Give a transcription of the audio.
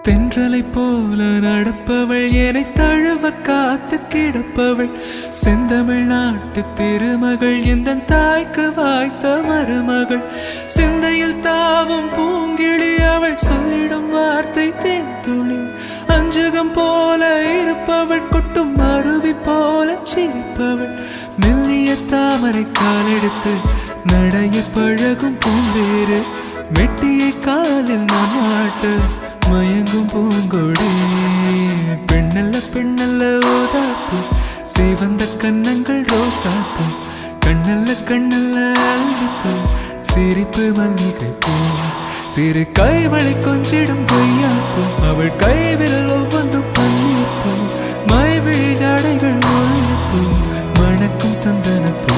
தென்றலை போல நடப்பவள் என்னை தழுவ காத்து கிடப்பவள் செந்தமிழ் நாட்டு திருமகள் எந்த தாய்க்கு வாய்த்த மருமகள் சிந்தையில் தாவும் பூங்கிழி அவள் சொல்லிடும் வார்த்தை தேன்துளி அஞ்சுகம் போல இருப்பவள் கொட்டும் அருவி போல சிரிப்பவள் மெல்லிய தாமரை காலெடுத்து நடைய பழகும் பூந்தேறு மெட்டியை காலில் நான் மாட்ட மயங்கும் பூங்கொடி பெண்ணல்ல பெண்ணல்ல ஓதாப்பு சிவந்த கண்ணங்கள் ரோசாப்பு கண்ணல்ல கண்ணல்ல அள்ளிப்பூ சிரிப்பு மல்லிகை பூ சிறு கைவளை கொஞ்சிடும் பொய்யாப்பு அவள் கைவில் ஒவ்வொன்றும் பன்னீர் பூ மைவிழி ஜாடைகள் முள்ளிப்பூ மணக்கும் சந்தனப்பூ